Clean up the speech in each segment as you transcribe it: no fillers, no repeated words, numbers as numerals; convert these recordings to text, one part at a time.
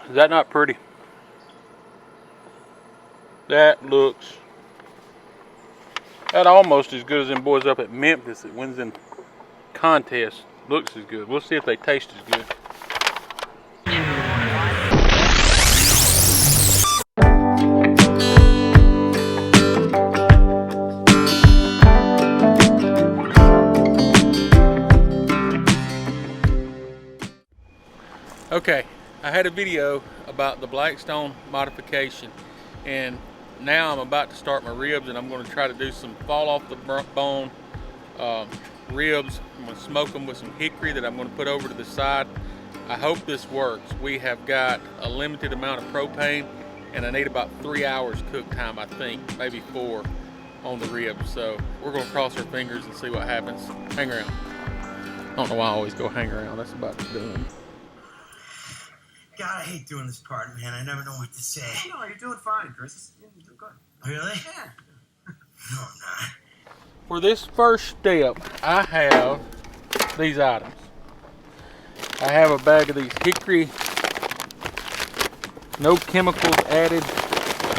Is that not pretty? That looks, that almost as good as them boys up at Memphis that wins them contests. Looks as good. We'll see if they taste as good. Okay, I had a video about the Blackstone modification, and now I'm about to start my ribs, and I'm going to try to do some fall off the bone ribs. I'm going to smoke them with some hickory that I'm going to put over to the side. I hope this works. We have got a limited amount of propane, and I need about 3 hours cook time, I think, maybe 4 on the ribs. So we're going to cross our fingers and see what happens. Hang around. I don't know why I always go hang around. That's about done. God, I hate doing this part, man. I never know what to say. No, you're doing fine, Chris. You're doing good. Really? Yeah. No, I'm not. For this first step, I have these items. I have a bag of these hickory, no chemicals added,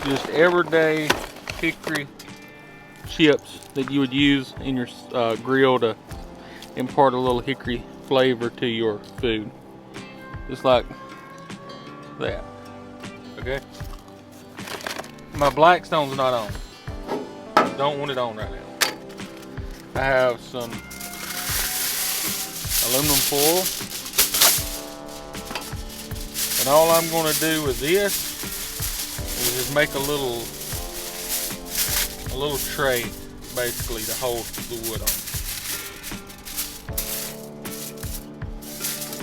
just everyday hickory chips that you would use in your grill to impart a little hickory flavor to your food. Just like that. Okay? My Blackstone's not on. Don't want it on right now. I have some aluminum foil. And all I'm going to do with this is just make a little tray basically to hold the wood on.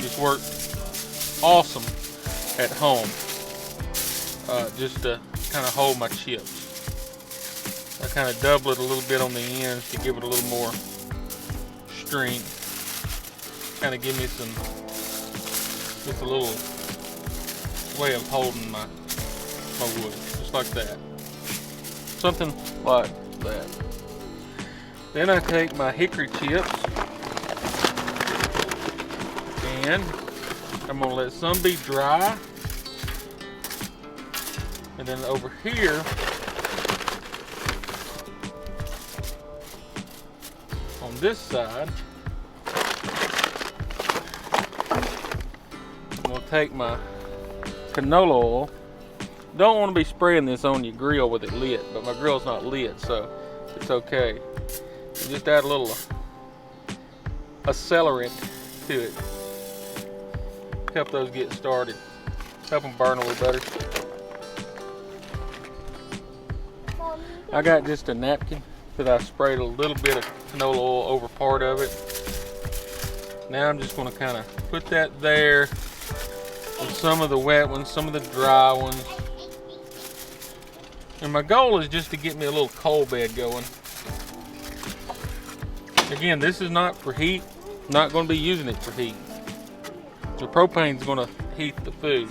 Just worked awesome at home, just to kind of hold my chips. I kind of double it a little bit on the ends to give it a little more strength. Kind of give me just a little way of holding my wood, just like that. Something like that. Then I take my hickory chips and I'm going to let some be dry, and then over here on this side I'm going to take my canola oil. Don't want to be spraying this on your grill with it lit, but my grill's not lit, so it's okay. And just add a little accelerant to it. Help those get started. Help them burn a little better. I got just a napkin that I sprayed a little bit of canola oil over part of it. Now I'm just going to kind of put that there with some of the wet ones, some of the dry ones. And my goal is just to get me a little coal bed going. Again, this is not for heat. I'm not going to be using it for heat. The propane is going to heat the food.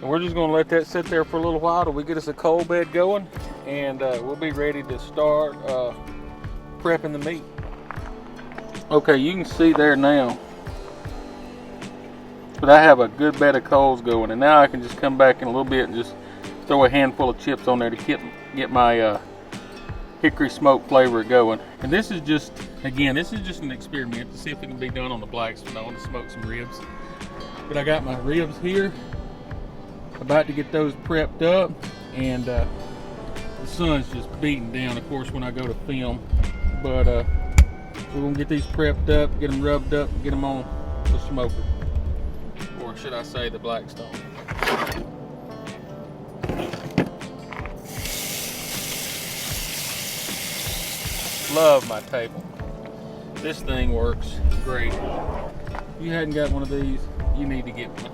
And we're just going to let that sit there for a little while till we get us a coal bed going, and we'll be ready to start prepping the meat. Okay, you can see there now, but I have a good bed of coals going, and now I can just come back in a little bit and just throw a handful of chips on there to get my hickory smoke flavor going. And this is just, again, this is just an experiment to see if it can be done on the Blackstone. I want to smoke some ribs, but I got my ribs here. About to get those prepped up, and the sun's just beating down, of course, when I go to film. But we're gonna get these prepped up, get them rubbed up, get them on the smoker, or should I say the Blackstone. Love my table. This thing works great. If you hadn't got one of these, you need to get one.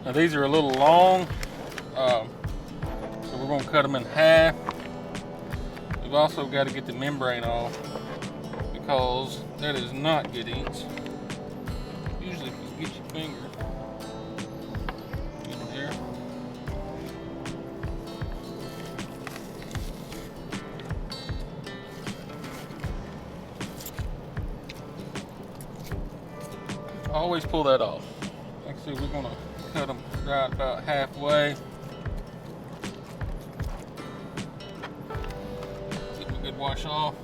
Now these are a little long, so we're going to cut them in half. We've also got to get the membrane off because that is not good eats. Usually if you get your finger in there. Always pull that off. Like I said, we're going to cut them right about halfway. Give them a good wash off.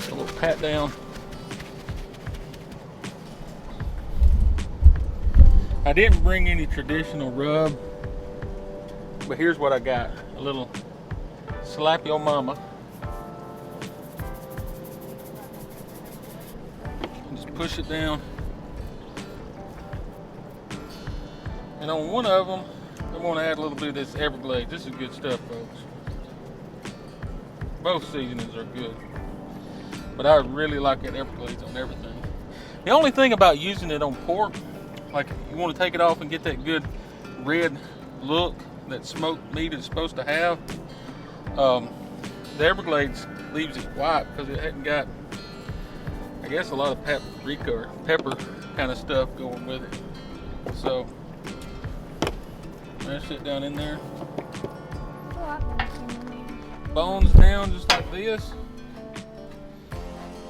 A little pat down. I didn't bring any traditional rub, but here's what I got. A little slap your mama. Just push it down. And on one of them, I'm going to add a little bit of this Everglades. This is good stuff, folks. Both seasonings are good, but I really like that Everglades on everything. The only thing about using it on pork, like you want to take it off and get that good red look that smoked meat is supposed to have, the Everglades leaves it white because it hadn't got, I guess, a lot of paprika or pepper kind of stuff going with it. So mash it down in there. Bones down just like this.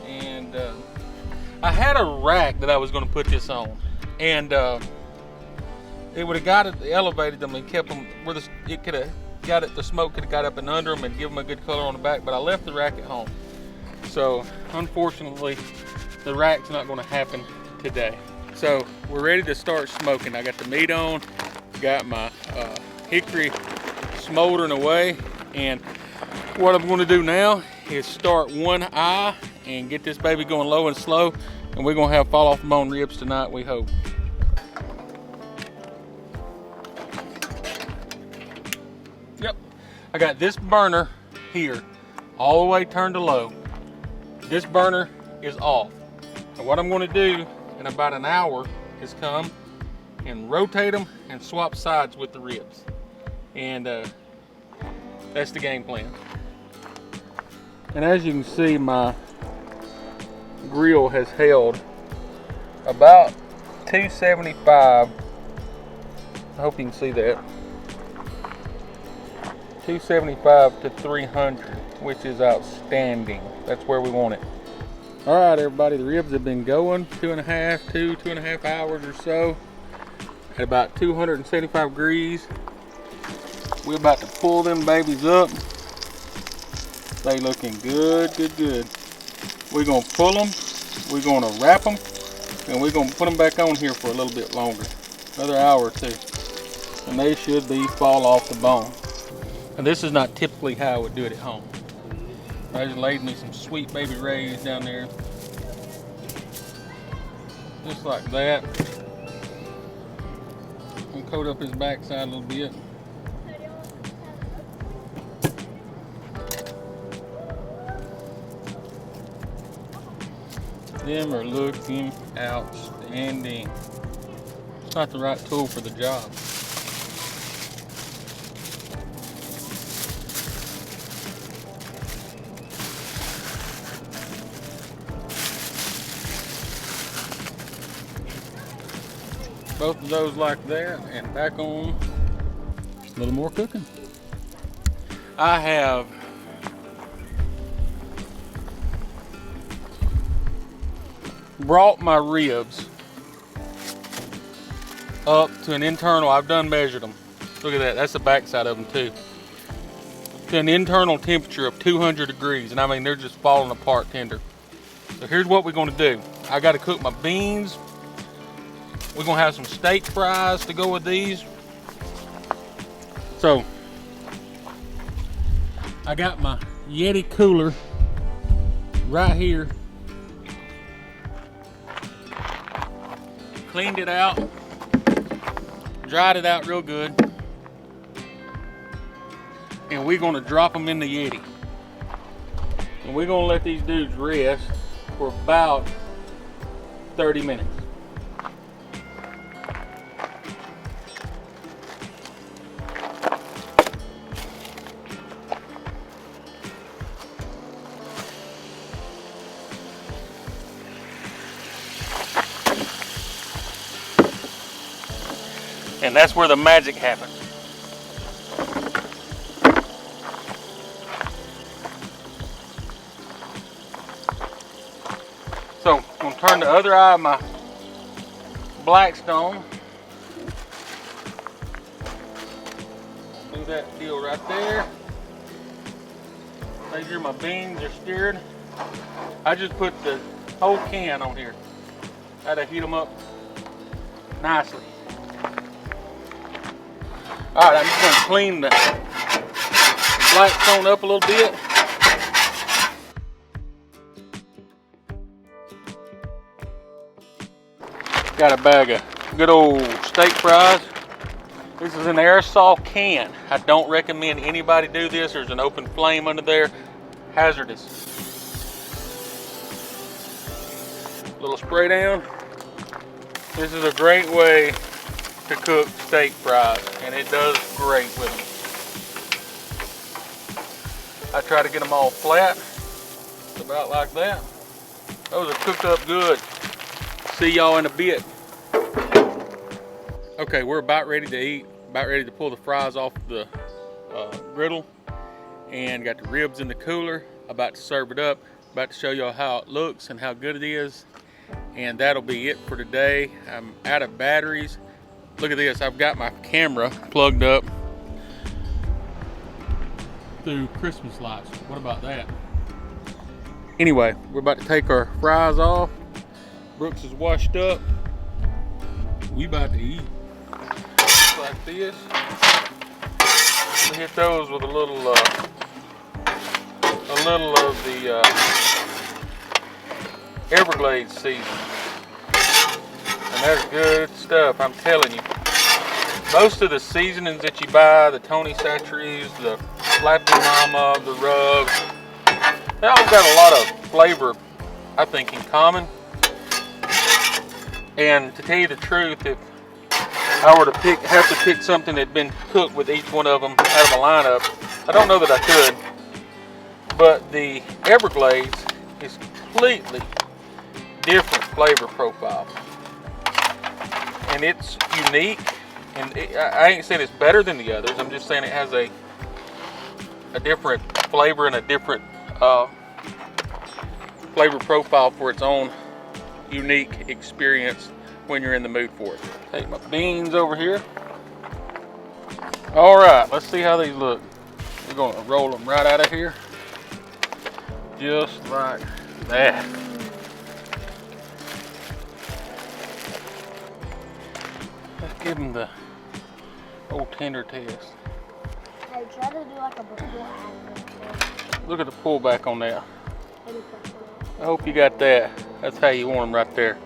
And I had a rack that I was going to put this on. And it would have got it, elevated them and kept them where it could have got it, the smoke could have got up and under them and give them a good color on the back, but I left the rack at home. So unfortunately, the rack's not going to happen today. So we're ready to start smoking. I got the meat on, got my hickory smoldering away, and what I'm going to do now is start one eye and get this baby going low and slow, and we're going to have fall off the bone ribs tonight, we hope. Yep, I got this burner here all the way turned to low. This burner is off. And what I'm going to do in about an hour is come and rotate them and swap sides with the ribs. And that's the game plan. And as you can see, my grill has held about 275. I hope you can see that. 275 to 300, which is outstanding. That's where we want it. All right, everybody, the ribs have been going 2.5 hours or so at about 275 degrees. We're about to pull them babies up. They looking good, good, good. We're gonna pull them, we're gonna wrap them, and we're gonna put them back on here for a little bit longer, another hour or two, and they should be fall off the bone. And this is not typically how I would do it at home. I just laid me some sweet baby rays down there, just like that. And coat up his backside a little bit. Them are looking outstanding. It's not the right tool for the job. Both of those like that, and back on a little more cooking. I have brought my ribs up to an internal, I've done measured them. Look at that, that's the back side of them too. To an internal temperature of 200 degrees, and I mean they're just falling apart tender. So here's what we're gonna do. I gotta cook my beans. We're gonna have some steak fries to go with these. So I got my Yeti cooler right here. Cleaned it out. Dried it out real good. And we're gonna drop them in the Yeti. And we're gonna let these dudes rest for about 30 minutes. And that's where the magic happens. So I'm gonna turn the other eye of my Blackstone. Do that deal right there. Make sure my beans are stirred. I just put the whole can on here. Had to heat them up nicely. All right, I'm just gonna clean the Blackstone up a little bit. Got a bag of good old steak fries. This is an aerosol can. I don't recommend anybody do this. There's an open flame under there. Hazardous. Little spray down. This is a great way to cook steak fries, and it does great with them. I try to get them all flat, about like that. Those are cooked up good. See y'all in a bit. Okay, we're about ready to eat, about ready to pull the fries off the griddle, and got the ribs in the cooler, about to serve it up, about to show y'all how it looks and how good it is, and that'll be it for today. I'm out of batteries. Look at this, I've got my camera plugged up through Christmas lights. What about that? Anyway, we're about to take our fries off. Brooks is washed up. We about to eat. Just like this. We hit those with a little of the Everglades seasoning. And that's good stuff, I'm telling you. Most of the seasonings that you buy, the Tony Chachere's, the Flappy Mama, the rubs, they all got a lot of flavor, I think, in common. And to tell you the truth, if I were to have to pick something that had been cooked with each one of them out of a lineup, I don't know that I could. But the Everglades is completely different flavor profile. And it's unique, and I ain't saying it's better than the others. I'm just saying it has a different flavor and a different flavor profile for its own unique experience when you're in the mood for it. Take my beans over here. All right, let's see how these look. We're gonna roll them right out of here, just like that. Let's give them the old tender test. Hey, try to do like a before after. Look at the pullback on that. I hope you got that. That's how you want them right there.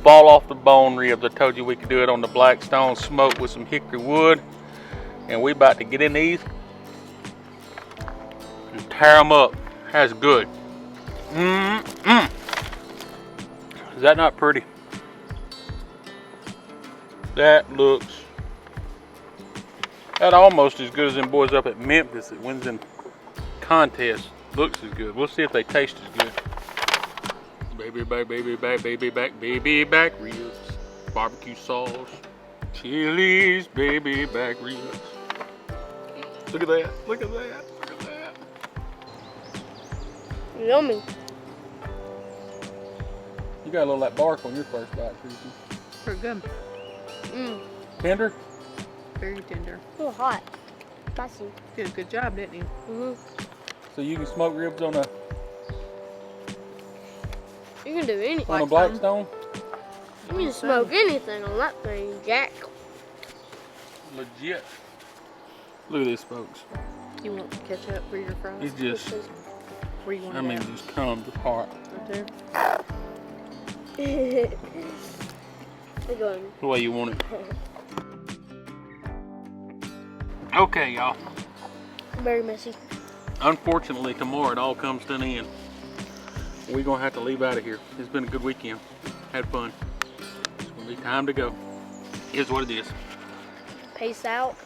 Fall off the bone ribs. I told you we could do it on the Blackstone, smoked with some hickory wood. And we about to get in these and tear them up. That's good. Is that not pretty? That looks, that almost as good as them boys up at Memphis that wins in contests. Looks as good. We'll see if they taste as good. Baby back, baby back, baby back, baby back ribs. Barbecue sauce, chilies, baby back ribs. Look at that, look at that, look at that. Yummy. You got a little of that bark on your first bite, Chrissy. Pretty good. Tender? Very tender. A little hot. Spicy. Did a good job, didn't you? So you can smoke ribs on a You can do anything. on a Blackstone? You can smoke anything on that thing, Jack. Legit. Look at this, folks. You want ketchup for your fries? It's just, Where you want I mean, it just comes apart. right there? We're going. The way you want it. Okay, y'all. Very messy. Unfortunately, tomorrow it all comes to an end. We're gonna have to leave out of here. It's been a good weekend. Had fun. It's gonna be time to go. Here's what it is. Peace out.